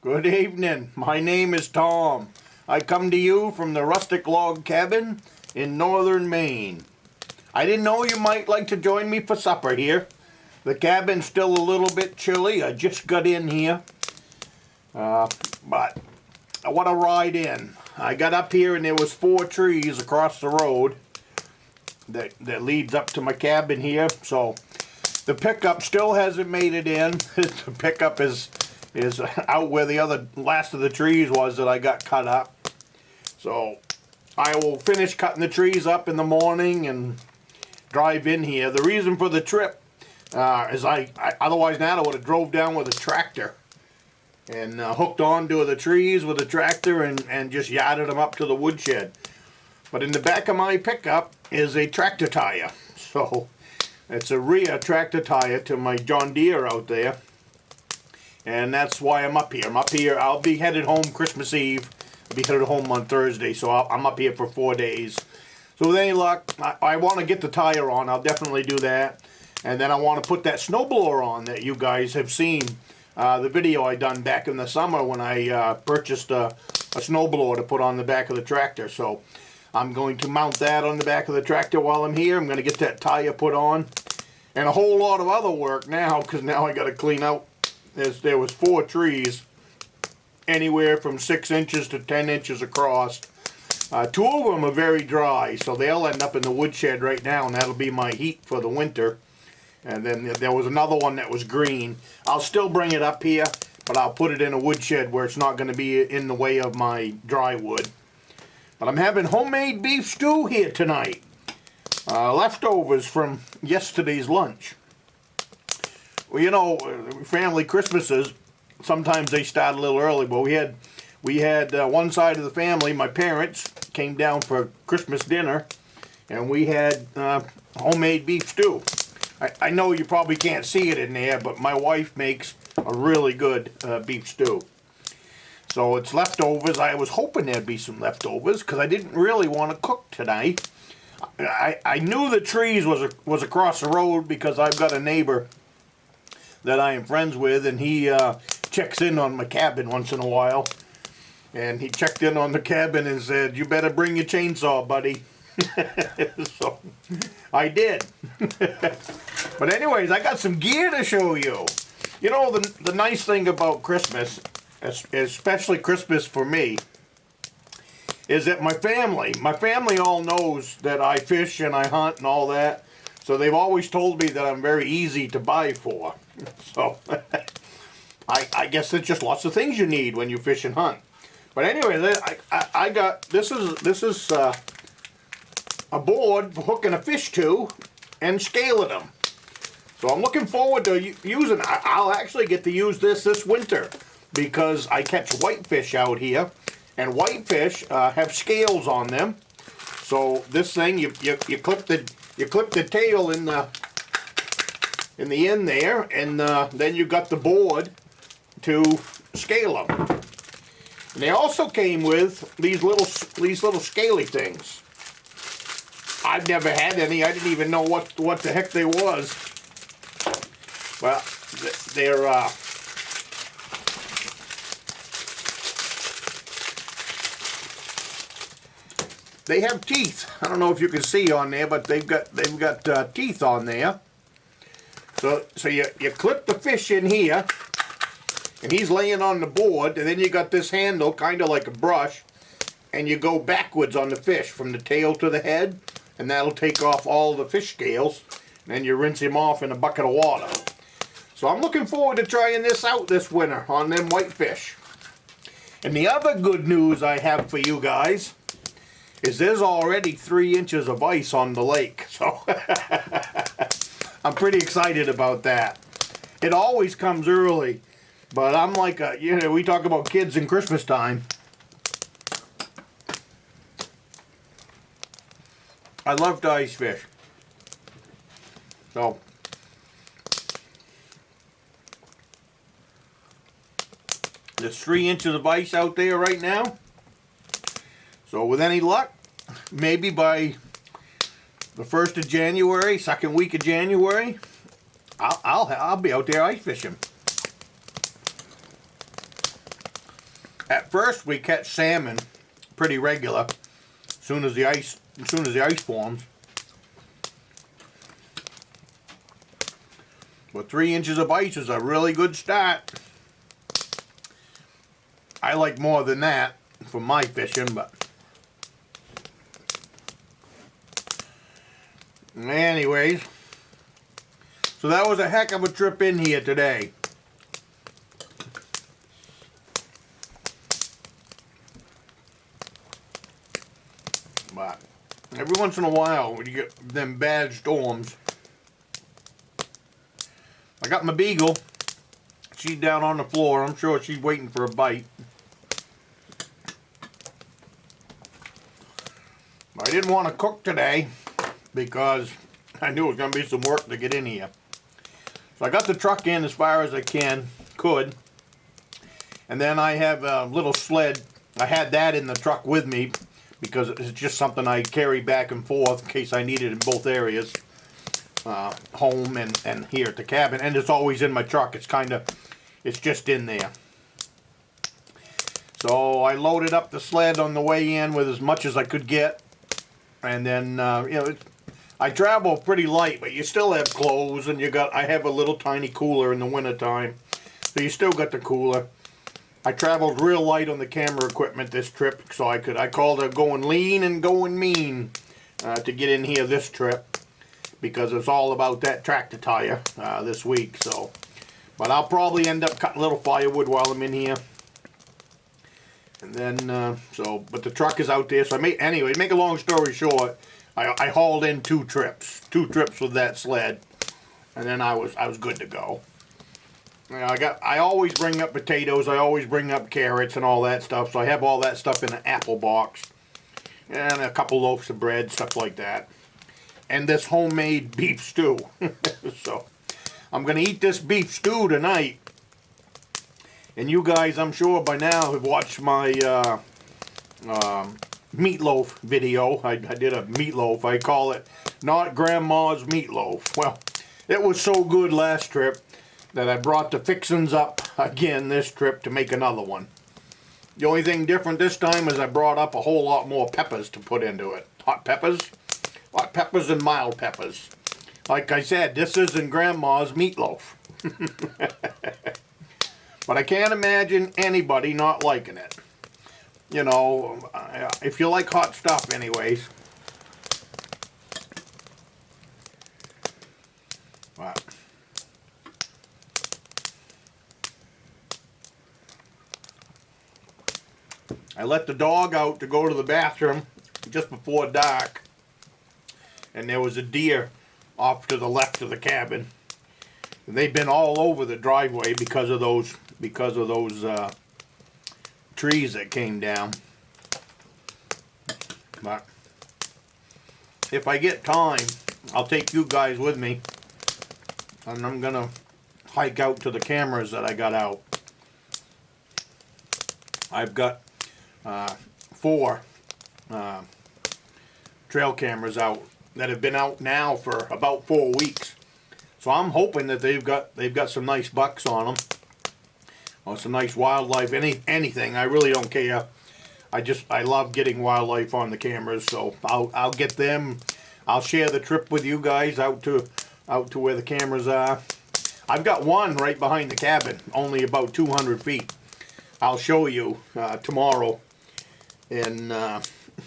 Good evening. My name is Tom. I come to you from the Rustic log cabin in northern Maine. I didn't know you might like to join me for supper here. The cabin's still a little bit chilly. I just got in here. But I want to ride in. I got up here and there was 4 trees across the road that leads up to my cabin here. So the pickup still hasn't made it in. The pickup is out where the last of the trees was that I got cut up. So I will finish cutting the trees up in the morning and drive in here. The reason for the trip is I otherwise now I would have drove down with a tractor and hooked onto the trees with a tractor and just yarded them up to the woodshed. But in the back of my pickup is a tractor tire. So it's a rear tractor tire to my John Deere out there. And that's why I'm up here. I'm up here. I'll be headed home Christmas Eve. I'll be headed home on Thursday, so I'm up here for 4 days. So with any luck, I want to get the tire on. I'll definitely do that. And then I want to put that snowblower on that you guys have seen. The video I done back in the summer when I purchased a snowblower to put on the back of the tractor. So I'm going to mount that on the back of the tractor while I'm here. I'm going to get that tire put on. And a whole lot of other work now, because now I got to clean out. There was 4 trees, anywhere from 6 inches to 10 inches across. 2 of them are very dry, so they'll end up in the woodshed right now, and that'll be my heat for the winter. And then there was another one that was green. I'll still bring it up here, but I'll put it in a woodshed where it's not going to be in the way of my dry wood. But I'm having homemade beef stew here tonight. Leftovers from yesterday's lunch. Well, you know, family Christmases, sometimes they start a little early, but we had one side of the family, my parents, came down for Christmas dinner, and we had homemade beef stew. I know you probably can't see it in there, but my wife makes a really good beef stew. So it's leftovers. I was hoping there'd be some leftovers, because I didn't really want to cook tonight. I knew the trees was across the road because I've got a neighbor that I am friends with, and he checks in on my cabin once in a while. And he checked in on the cabin and said, "You better bring your chainsaw, buddy." So I did. But anyways, I got some gear to show you. You know, the nice thing about Christmas, especially Christmas for me, is that my family all knows that I fish and I hunt and all that. So they've always told me that I'm very easy to buy for. So I guess there's just lots of things you need when you fish and hunt. But anyway, I got this is a board for hooking a fish to and scaling them. So I'm looking forward to using. I'll actually get to use this winter because I catch whitefish out here, and whitefish have scales on them. So this thing you clip the tail in the end there, and then you got the board to scale them. And they also came with these little scaly things. I've never had any. I didn't even know what the heck they was. Well, they're they have teeth. I don't know if you can see on there, but they've got teeth on there. So you clip the fish in here, and he's laying on the board, and then you got this handle, kind of like a brush, and you go backwards on the fish from the tail to the head, and that'll take off all the fish scales, and then you rinse him off in a bucket of water. So I'm looking forward to trying this out this winter on them whitefish. And the other good news I have for you guys is there's already 3 inches of ice on the lake. So I'm pretty excited about that. It always comes early, but I'm like, we talk about kids in Christmas time. I love to ice fish. So there's 3 inches of ice out there right now. So with any luck, maybe by the 1st of January, second week of January, I'll be out there ice fishing. At first we catch salmon pretty regular as soon as the ice forms. But 3 inches of ice is a really good start. I like more than that for my fishing, but anyways, so that was a heck of a trip in here today. But every once in a while, when you get them bad storms, I got my beagle. She's down on the floor. I'm sure she's waiting for a bite. I didn't want to cook today because I knew it was going to be some work to get in here. So I got the truck in as far as I could. And then I have a little sled. I had that in the truck with me because it's just something I carry back and forth in case I need it in both areas. Home and here at the cabin. And it's always in my truck. It's just in there. So I loaded up the sled on the way in with as much as I could get. And then, I travel pretty light, but you still have clothes, and I have a little tiny cooler in the wintertime. So you still got the cooler. I traveled real light on the camera equipment this trip, so I called it going lean and going mean to get in here this trip, because it's all about that tractor tire this week. So, but I'll probably end up cutting a little firewood while I'm in here. And then, but the truck is out there, so make a long story short, I hauled in 2 trips with that sled, and then I was good to go. I always bring up potatoes, I always bring up carrots and all that stuff, so I have all that stuff in an apple box, and a couple loaves of bread, stuff like that, and this homemade beef stew. So, I'm gonna eat this beef stew tonight. And you guys, I'm sure by now, have watched my meatloaf video. I did a meatloaf. I call it Not Grandma's Meatloaf. Well, it was so good last trip that I brought the fixins up again this trip to make another one. The only thing different this time is I brought up a whole lot more peppers to put into it. Hot peppers and mild peppers. Like I said, this isn't Grandma's meatloaf. But I can't imagine anybody not liking it. You know, if you like hot stuff anyways. Wow. I let the dog out to go to the bathroom just before dark. And there was a deer off to the left of the cabin. And they've been all over the driveway because of those trees that came down. But if I get time, I'll take you guys with me, and I'm gonna hike out to the cameras that I got out. I've got 4 trail cameras out that have been out now for about 4 weeks. So I'm hoping that they've got some nice bucks on them, or some nice wildlife, anything. I really don't care. I love getting wildlife on the cameras, so I'll get them. I'll share the trip with you guys out to where the cameras are. I've got one right behind the cabin, only about 200 feet. I'll show you tomorrow. And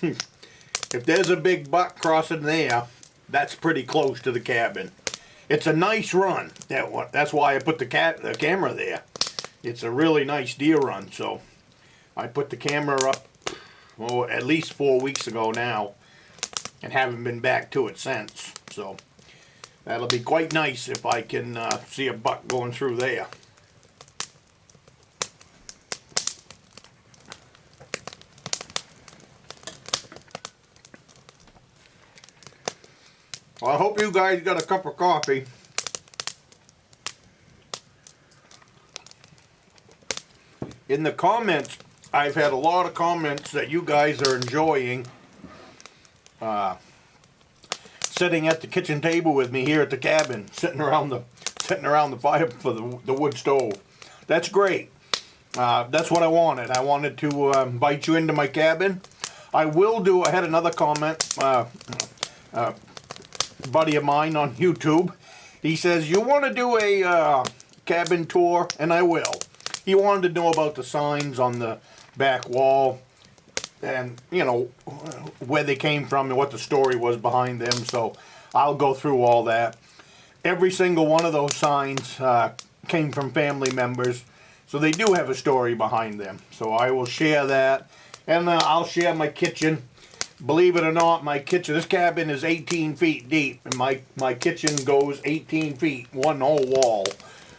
if there's a big buck crossing there, that's pretty close to the cabin. It's a nice run. That's why I put the camera there. It's a really nice deer run. So I put the camera up at least 4 weeks ago now, and haven't been back to it since. So that'll be quite nice if I can see a buck going through there. Well, I hope you guys got a cup of coffee. In the comments, I've had a lot of comments that you guys are enjoying sitting at the kitchen table with me here at the cabin, sitting around the fire for the wood stove. That's great. That's what I wanted. I wanted to invite you into my cabin. I will do, I had another comment, buddy of mine on YouTube. He says, you want to do a cabin tour? And I will. He wanted to know about the signs on the back wall and, you know, where they came from and what the story was behind them. So I'll go through all that. Every single one of those signs came from family members. So they do have a story behind them. So I will share that. And I'll share my kitchen. Believe it or not, my kitchen, this cabin is 18 feet deep. And my kitchen goes 18 feet, one whole wall.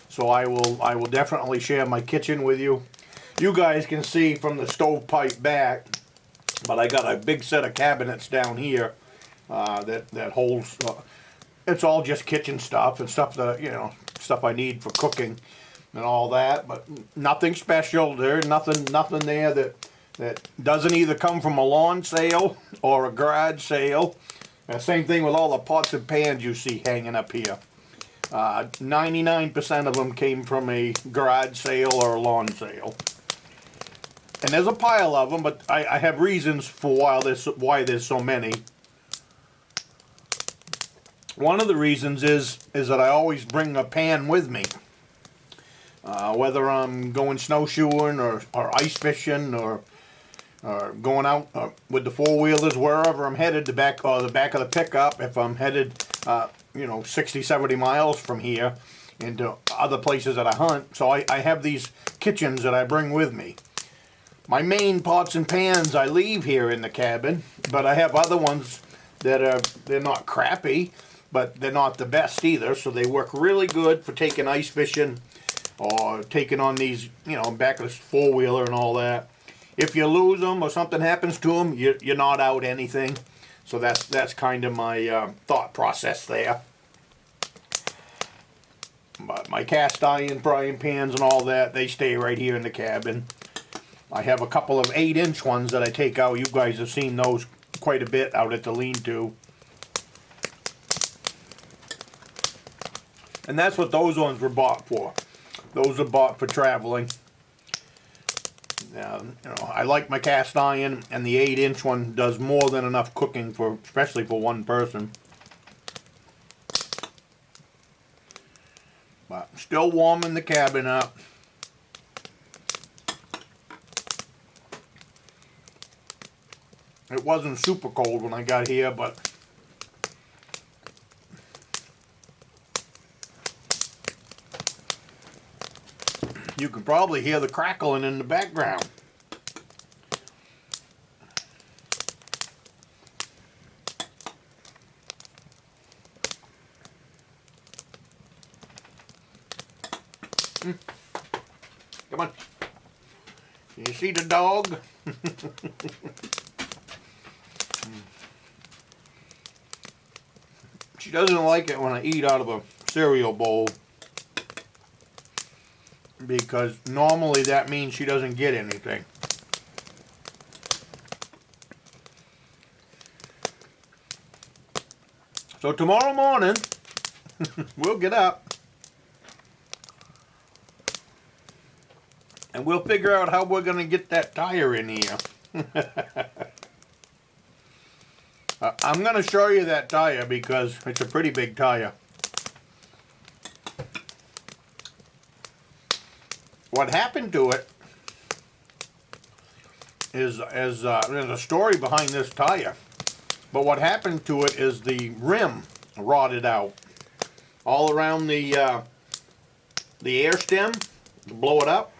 So I will definitely share my kitchen with you. You guys can see from the stovepipe back, but I got a big set of cabinets down here that holds, it's all just kitchen stuff and stuff that, you know, stuff I need for cooking and all that, but nothing special. There's nothing there that doesn't either come from a lawn sale or a garage sale. Same thing with all the pots and pans you see hanging up here. 99% of them came from a garage sale or a lawn sale. And there's a pile of them, but I have reasons for why there's so many. One of the reasons is that I always bring a pan with me. Whether I'm going snowshoeing or ice fishing or going out with the four-wheelers, wherever I'm headed, the back of the pickup, if I'm headed, 60, 70 miles from here into other places that I hunt. So I have these kitchens that I bring with me. My main pots and pans I leave here in the cabin, but I have other ones that they're not crappy, but they're not the best either. So they work really good for taking ice fishing or taking on these, back of this four-wheeler and all that. If you lose them or something happens to them, you're not out anything. So that's kind of my thought process there. But my cast iron frying pans and all that, they stay right here in the cabin. I have a couple of 8-inch ones that I take out. You guys have seen those quite a bit out at the lean-to. And that's what those ones were bought for. Those are bought for traveling. I like my cast iron, and the 8-inch one does more than enough cooking for, especially for one person. But still warming the cabin up. It wasn't super cold when I got here, but you can probably hear the crackling in the background. Come on. Can you see the dog? She doesn't like it when I eat out of a cereal bowl, because normally that means she doesn't get anything. So tomorrow morning, we'll get up and we'll figure out how we're going to get that tire in here. I'm going to show you that tire because it's a pretty big tire. What happened to it is there's a story behind this tire. But what happened to it is the rim rotted out all around the air stem to blow it up.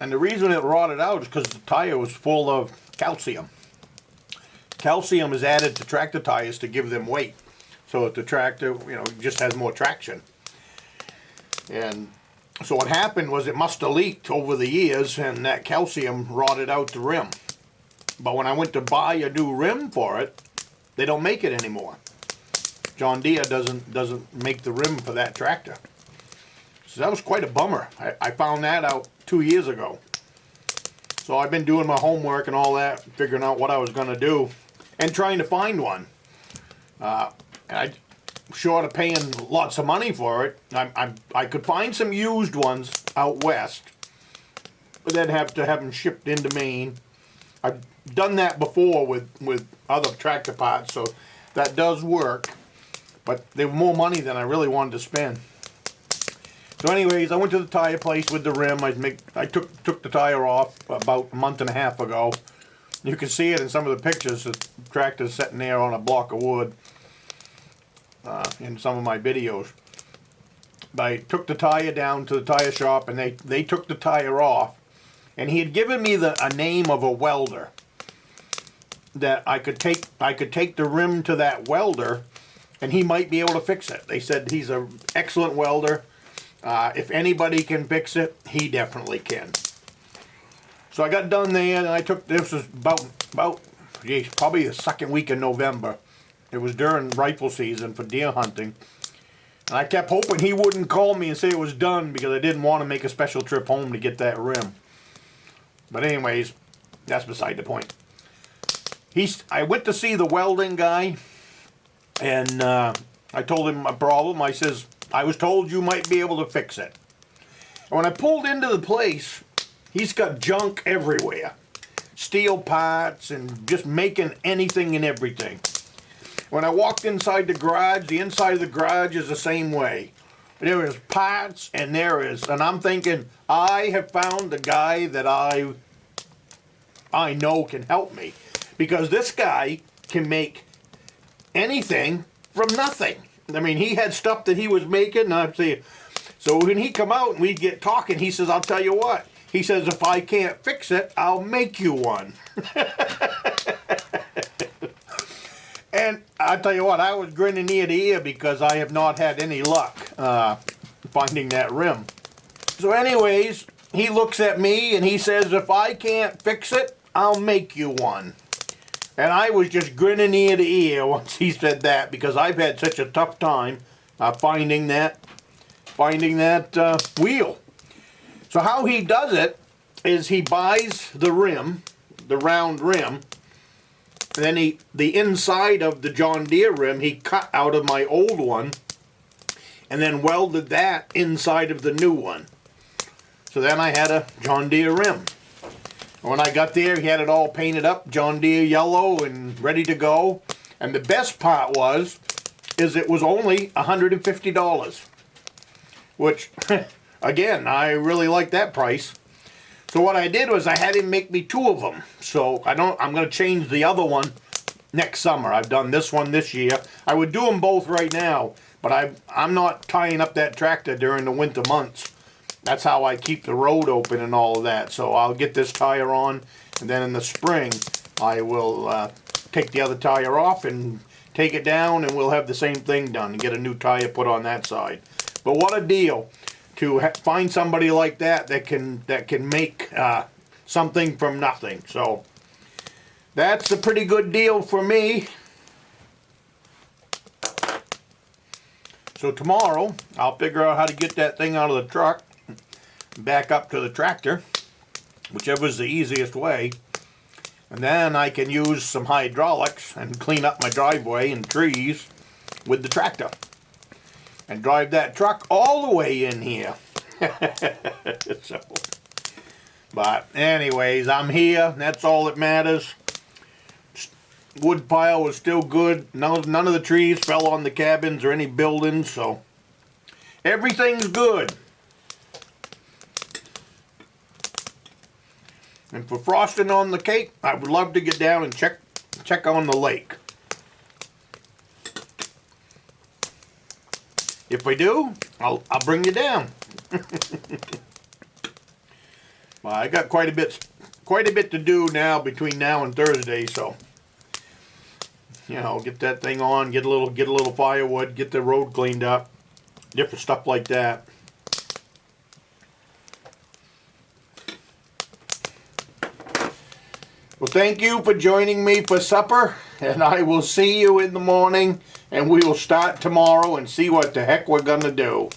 And the reason it rotted out is because the tire was full of calcium. Calcium is added to tractor tires to give them weight, so that the tractor, just has more traction. And so what happened was it must have leaked over the years, and that calcium rotted out the rim. But when I went to buy a new rim for it, they don't make it anymore. John Deere doesn't make the rim for that tractor. So that was quite a bummer. I found that out 2 years ago. So I've been doing my homework and all that, figuring out what I was going to do, and trying to find one. And I, short of paying lots of money for it, I could find some used ones out west, but then have to have them shipped into Maine. I've done that before with other tractor parts, so that does work. But they were more money than I really wanted to spend. So anyways, I went to the tire place with the rim. I took the tire off about a month and a half ago. You can see it in some of the pictures. The tractor's sitting there on a block of wood in some of my videos. But I took the tire down to the tire shop, and they took the tire off. And he had given me a name of a welder that I could take the rim to that welder, and he might be able to fix it. They said he's an excellent welder. If anybody can fix it, he definitely can. So I got done there, and I took, this was probably the second week in November. It was during rifle season for deer hunting. And I kept hoping he wouldn't call me and say it was done, because I didn't want to make a special trip home to get that rim. But anyways, that's beside the point. I went to see the welding guy, and I told him my problem. I says, I was told you might be able to fix it. And when I pulled into the place, he's got junk everywhere. Steel parts and just making anything and everything. When I walked inside the garage, the inside of the garage is the same way. There is parts and and I'm thinking, I have found the guy that I know can help me. Because this guy can make anything from nothing. I mean, he had stuff that he was making, and I'm saying, so when he come out and we get talking, he says, I'll tell you what. He says, if I can't fix it, I'll make you one. And I tell you what, I was grinning ear to ear because I have not had any luck finding that rim. So anyways, he looks at me and he says, if I can't fix it, I'll make you one. And I was just grinning ear to ear once he said that, because I've had such a tough time finding that wheel. So how he does it is he buys the rim, the round rim, and then the inside of the John Deere rim he cut out of my old one, and then welded that inside of the new one. So then I had a John Deere rim. When I got there, he had it all painted up, John Deere yellow and ready to go. And the best part is it was only $150, which, again, I really like that price. So what I did was I had him make me two of them. So I'm going to change the other one next summer. I've done this one this year. I would do them both right now, but I'm not tying up that tractor during the winter months. That's how I keep the road open and all of that. So I'll get this tire on, and then in the spring I will take the other tire off and take it down, and we'll have the same thing done and get a new tire put on that side. But what a deal to find somebody like that can make something from nothing. So that's a pretty good deal for me. So tomorrow I'll figure out how to get that thing out of the truck, back up to the tractor, whichever is the easiest way, and then I can use some hydraulics and clean up my driveway and trees with the tractor and drive that truck all the way in here. So, but anyways, I'm here. That's all that matters. Wood pile was still good. None of the trees fell on the cabins or any buildings, so everything's good. And for frosting on the cake, I would love to get down and check on the lake. If we do, I'll bring you down. Well, I got quite a bit to do now between now and Thursday, so get that thing on, get a little firewood, get the road cleaned up, different stuff like that. Well, thank you for joining me for supper, and I will see you in the morning, and we will start tomorrow and see what the heck we're gonna do.